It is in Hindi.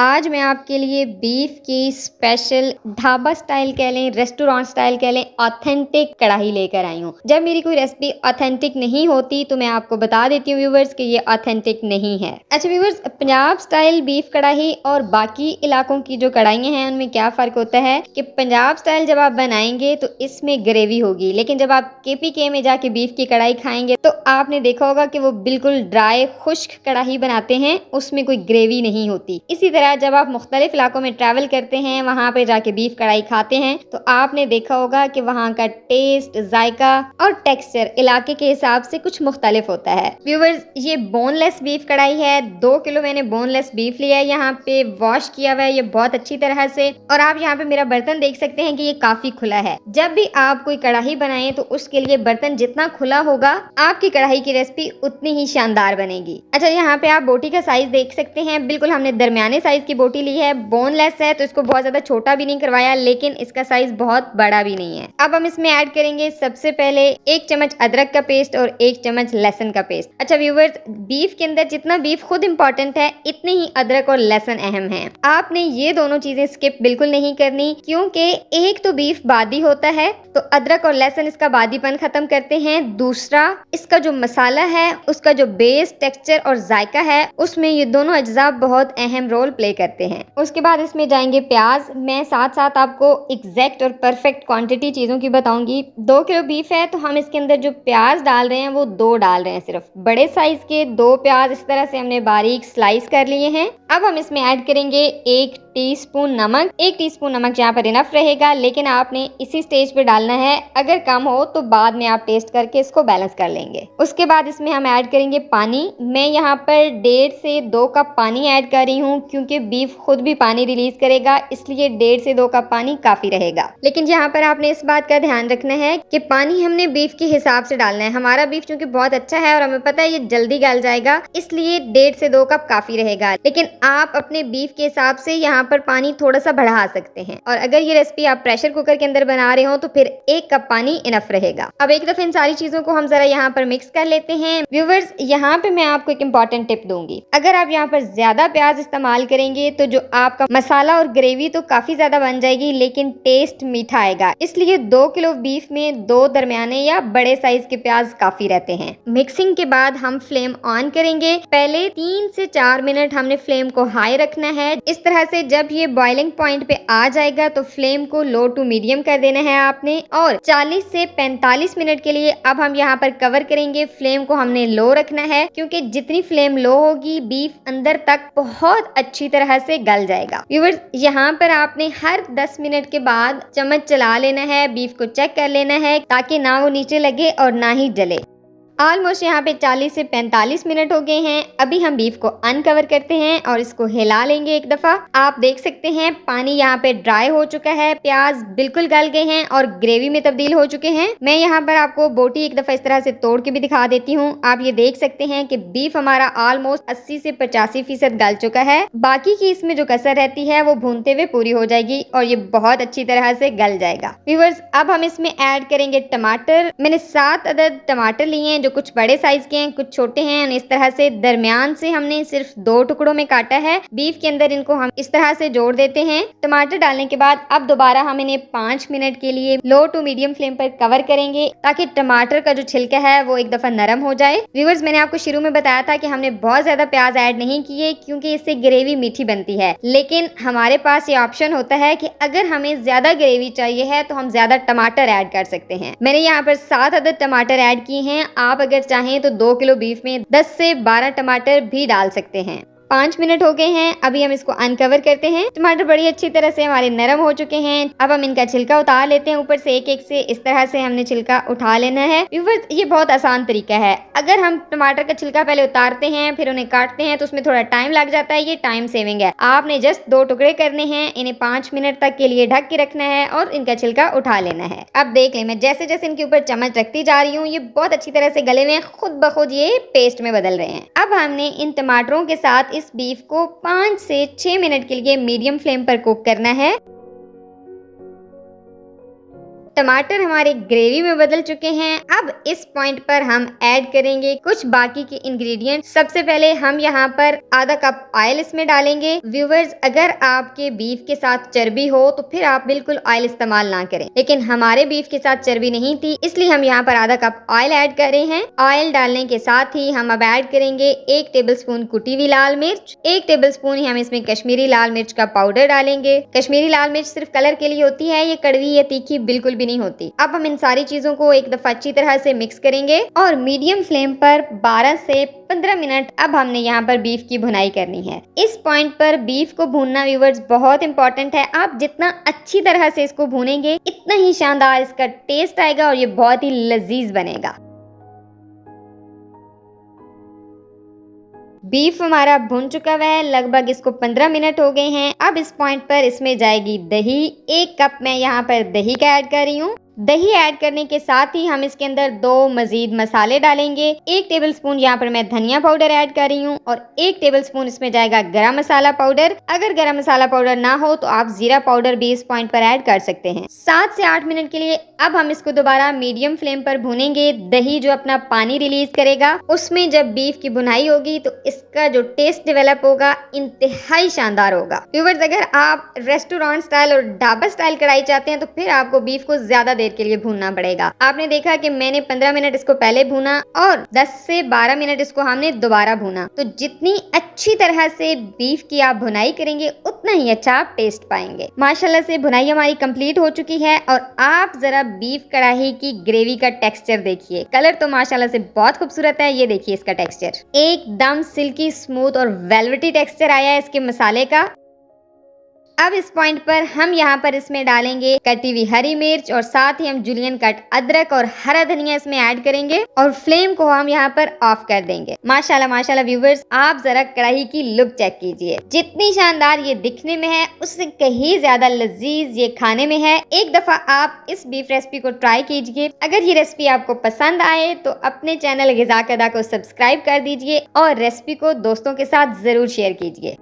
आज मैं आपके लिए बीफ की स्पेशल ढाबा स्टाइल कह लें, रेस्टोरेंट स्टाइल कह लें, ऑथेंटिक कढ़ाई लेकर आई हूँ। जब मेरी कोई रेसिपी ऑथेंटिक नहीं होती तो मैं आपको बता देती हूँ व्यूवर्स कि ये ऑथेंटिक नहीं है। अच्छा व्यूवर्स, पंजाब स्टाइल बीफ कढ़ाई और बाकी इलाकों की जो कढ़ाइयाँ हैं उनमें क्या फ़र्क होता है कि पंजाब स्टाइल जब आप बनाएंगे तो इसमें ग्रेवी होगी, लेकिन जब आप KPK में जाके बीफ की कढ़ाई खाएंगे तो आपने देखा होगा कि वो बिल्कुल ड्राई खुश्क कढ़ाई बनाते हैं, उसमें कोई ग्रेवी नहीं होती। इसी तरह जब आप मुख्तलिफ इलाकों में ट्रैवल करते हैं, वहाँ पे जाके बीफ कढ़ाई खाते हैं तो आपने देखा होगा कि वहाँ का टेस्ट, जायका और टेक्सचर इलाके के हिसाब से कुछ मुख्तलिफ होता है। व्यूवर्स, ये बोनलेस बीफ कढ़ाई है। 2 किलो मैंने बोनलेस बीफ लिया है, यहाँ पे वॉश किया हुआ है ये बहुत अच्छी तरह से। और आप यहाँ पे मेरा बर्तन देख सकते हैं कि ये काफी खुला है। जब भी आप कोई कढ़ाई बनाएं तो उसके लिए बर्तन जितना खुला होगा आपकी कढ़ाई की रेसिपी उतनी ही शानदार बनेगी। अच्छा, यहाँ पे आप बोटी का साइज देख सकते हैं, बिल्कुल हमने दरमियाने साइज की बोटी ली है। बोनलेस है तो इसको बहुत ज्यादा छोटा भी नहीं करवाया, लेकिन इसका साइज बहुत बड़ा भी नहीं है। अब हम इसमें ऐड करेंगे सबसे पहले 1 चम्मच अदरक का पेस्ट और 1 चम्मच लहसुन का पेस्ट। अच्छा व्यूवर्स, बीफ के अंदर जितना बीफ खुद इंपॉर्टेंट है इतने ही अदरक और लहसुन अहम है। आपने ये दोनों चीजें स्किप बिल्कुल नहीं करनी, क्योंकि एक तो बीफ बादी होता है तो अदरक और लहसुन इसका बादीपन खत्म करते हैं। दूसरा, इसका जो मसाला है उसका जो बेस, टेक्सचर और जायका है उसमें ये दोनों अज्जा बहुत अहम रोल प्ले करते हैं। उसके बाद इसमें जाएंगे प्याज। मैं साथ साथ आपको एग्जैक्ट और परफेक्ट क्वांटिटी चीजों की बताऊंगी। 2 किलो बीफ है तो हम इसके अंदर जो प्याज डाल रहे हैं वो 2 डाल रहे हैं, सिर्फ बड़े साइज के 2 प्याज इस तरह से हमने बारीक स्लाइस कर लिए हैं। अब हम इसमें ऐड करेंगे 1 टीस्पून नमक। 1 टीस्पून नमक यहाँ पर इनफ रहेगा, लेकिन आपने इसी स्टेज पे डालना है। अगर कम हो तो बाद में आप टेस्ट करके इसको बैलेंस कर लेंगे। उसके बाद इसमें हम ऐड करेंगे पानी। मैं यहाँ पर 1.5 से 2 कप पानी ऐड कर रही हूँ, क्योंकि बीफ खुद भी पानी रिलीज करेगा, इसलिए 1.5 से 2 कप पानी काफी रहेगा। लेकिन यहाँ पर आपने इस बात का ध्यान रखना है कि पानी हमने बीफ के हिसाब से डालना है। हमारा बीफ चूंकि बहुत अच्छा है और हमें पता है ये जल्दी गल जाएगा, इसलिए 1.5 से 2 कप काफी रहेगा। लेकिन आप अपने बीफ के हिसाब से यहाँ पर पानी थोड़ा सा बढ़ा सकते हैं। और अगर ये रेसिपी आप प्रेशर कुकर के अंदर बना रहे हो तो फिर 1 कप पानी इनफ रहेगा। अब एक दफे इन सारी चीजों को हम जरा यहाँ पर मिक्स कर लेते हैं। व्यूवर्स, यहाँ पे मैं आपको एक इंपॉर्टेंट टिप दूंगी। अगर आप यहाँ पर ज्यादा प्याज इस्तेमाल करेंगे तो जो आपका मसाला और ग्रेवी तो काफी ज्यादा बन जाएगी, लेकिन टेस्ट मीठा आएगा। इसलिए 2 किलो बीफ में 2 दरमियाने या बड़े साइज के प्याज काफी रहते हैं। मिक्सिंग के बाद हम फ्लेम ऑन करेंगे। पहले 3 से 4 मिनट हमने फ्लेम को हाई रखना है। इस तरह से जब ये बॉइलिंग पॉइंट पे आ जाएगा तो फ्लेम को लो टू मीडियम कर देना है आपने, और 40 से 45 मिनट के लिए अब हम यहाँ पर कवर करेंगे। फ्लेम को हमने लो रखना है, क्योंकि जितनी फ्लेम लो होगी बीफ अंदर तक बहुत अच्छी तरह से गल जाएगा। व्यूअर्स, यहाँ पर आपने हर 10 मिनट के बाद चम्मच चला लेना है, बीफ को चेक कर लेना है ताकि ना वो नीचे लगे और ना ही जले। ऑलमोस्ट यहाँ पे 40 से 45 मिनट हो गए हैं। अभी हम बीफ को अनकवर करते हैं और इसको हिला लेंगे एक दफा। आप देख सकते हैं पानी यहाँ पे ड्राई हो चुका है, प्याज बिल्कुल गल गए हैं और ग्रेवी में तब्दील हो चुके हैं। मैं यहाँ पर आपको बोटी एक दफा इस तरह से तोड़ के भी दिखा देती हूँ। आप ये देख सकते हैं कि बीफ हमारा ऑलमोस्ट 80 से 85% गल चुका है। बाकी की इसमें जो कसर रहती है वो भूनते हुए पूरी हो जाएगी और ये बहुत अच्छी तरह से गल जाएगा। व्यूअर्स, अब हम इसमें ऐड करेंगे टमाटर। मैंने 7 अदद टमाटर लिए हैं, कुछ बड़े साइज के हैं, कुछ छोटे हैं। इस तरह से दरमियान से हमने सिर्फ 2 टुकड़ों में काटा है। बीफ के अंदर इनको हम इस तरह से जोड़ देते हैं। टमाटर डालने के बाद अब दोबारा हम इन्हें 5 मिनट के लिए लो टू मीडियम फ्लेम पर कवर करेंगे, ताकि टमाटर का जो छिलका है वो एक दफा नरम हो जाए। व्यूअर्स, मैंने आपको शुरू में बताया था कि हमने बहुत ज्यादा प्याज ऐड नहीं किए, क्योंकि इससे ग्रेवी मीठी बनती है। लेकिन हमारे पास ये ऑप्शन होता है कि अगर हमें ज्यादा ग्रेवी चाहिए है तो हम ज्यादा टमाटर ऐड कर सकते हैं। मैंने यहाँ पर 7 अदद टमाटर ऐड किए हैं। आप अगर चाहें तो 2 किलो बीफ में 10 से 12 टमाटर भी डाल सकते हैं। 5 मिनट हो गए हैं। अभी हम इसको अनकवर करते हैं। टमाटर बड़ी अच्छी तरह से हमारे नरम हो चुके हैं। अब हम इनका छिलका उतार लेते हैं। ऊपर से एक एक से इस तरह से हमने छिलका उठा लेना है। व्यूअर्स, ये बहुत आसान तरीका है। अगर हम टमाटर का छिलका पहले उतारते हैं फिर उन्हें काटते हैं तो उसमें थोड़ा टाइम लग जाता है। ये टाइम सेविंग है। आपने जस्ट 2 टुकड़े करने हैं, इन्हें 5 मिनट तक के लिए ढक के रखना है और इनका छिलका उठा लेना है। अब देख लें, मैं जैसे जैसे इनके ऊपर चम्मच रखती जा रही हूँ ये बहुत अच्छी तरह से गले हुए हैं, खुद ब खुद ये पेस्ट में बदल रहे हैं। अब हमने इन टमाटरों के साथ इस बीफ को 5 से 6 मिनट के लिए मीडियम फ्लेम पर कुक करना है। टमाटर हमारे ग्रेवी में बदल चुके हैं। अब इस पॉइंट पर हम ऐड करेंगे कुछ बाकी के इंग्रेडिएंट। सबसे पहले हम यहाँ पर आधा कप ऑयल इसमें डालेंगे। व्यूवर्स, अगर आपके बीफ के साथ चर्बी हो तो फिर आप बिल्कुल ऑयल इस्तेमाल ना करें, लेकिन हमारे बीफ के साथ चर्बी नहीं थी, इसलिए हम यहाँ पर आधा कप ऑयल ऐड कर रहे हैं। ऑयल डालने के साथ ही हम अब ऐड करेंगे 1 टेबलस्पून कुटी हुई लाल मिर्च, 1 टेबलस्पून ही हम इसमें कश्मीरी लाल मिर्च का पाउडर डालेंगे। कश्मीरी लाल मिर्च सिर्फ कलर के लिए होती है, ये कड़वी या तीखी बिल्कुल भी नहीं होती। अब हम इन सारी चीजों को एक दफा अच्छी तरह से मिक्स करेंगे और मीडियम फ्लेम पर 12 से 15 मिनट अब हमने यहाँ पर बीफ की भुनाई करनी है। इस पॉइंट पर बीफ को भूनना व्यूवर्स बहुत इंपॉर्टेंट है। आप जितना अच्छी तरह से इसको भूनेंगे इतना ही शानदार इसका टेस्ट आएगा और ये बहुत ही लजीज बनेगा। बीफ हमारा भुन चुका हुआ है, लगभग इसको 15 मिनट हो गए हैं। अब इस पॉइंट पर इसमें जाएगी दही। 1 कप मैं यहाँ पर दही का ऐड कर रही हूँ। दही ऐड करने के साथ ही हम इसके अंदर 2 मजीद मसाले डालेंगे। 1 टेबलस्पून यहाँ पर मैं धनिया पाउडर ऐड कर रही हूँ और 1 टेबलस्पून इसमें जाएगा गरम मसाला पाउडर। अगर गरम मसाला पाउडर ना हो तो आप जीरा पाउडर भी इस पॉइंट पर ऐड कर सकते हैं। 7 से 8 मिनट के लिए अब हम इसको दोबारा मीडियम फ्लेम पर भूनेंगे। दही जो अपना पानी रिलीज करेगा, उसमें जब बीफ की भुनाई होगी तो इसका जो टेस्ट डेवलप होगा इंतहाई शानदार होगा। व्यूअर्स, अगर आप रेस्टोरेंट स्टाइल और ढाबा स्टाइल कढ़ाई चाहते हैं तो फिर आपको बीफ को ज्यादा देर के लिए भूनना पड़ेगा। आपने देखा कि मैंने 15 मिनट इसको पहले भूना और 10 से 12 मिनट इसको हमने दोबारा भूना। तो जितनी अच्छी तरह से बीफ की आप भुनाई करेंगे उतना ही अच्छा आप टेस्ट पाएंगे। माशाल्लाह से भुनाई हमारी कंप्लीट हो चुकी है और आप जरा बीफ कढ़ाई की ग्रेवी का टेक्सचर देखिए। कलर तो माशाल्लाह से बहुत खूबसूरत है। ये देखिए इसका टेक्सचर एकदम सिल्की स्मूथ और वेलवेटी टेक्सचर आया है इसके मसाले का। अब इस पॉइंट पर हम यहाँ पर इसमें डालेंगे कटी हुई हरी मिर्च और साथ ही हम जूलियन कट अदरक और हरा धनिया इसमें ऐड करेंगे और फ्लेम को हम यहाँ पर ऑफ कर देंगे। माशाल्लाह माशाल्लाह व्यूवर्स, आप जरा कढ़ाई की लुक चेक कीजिए। जितनी शानदार ये दिखने में है उससे कहीं ज्यादा लजीज ये खाने में है। एक दफा आप इस बीफ रेसिपी को ट्राई कीजिए। अगर ये रेसिपी आपको पसंद आए तो अपने चैनल ग़िज़ा क़दा को सब्सक्राइब कर दीजिए और रेसिपी को दोस्तों के साथ जरूर शेयर कीजिए।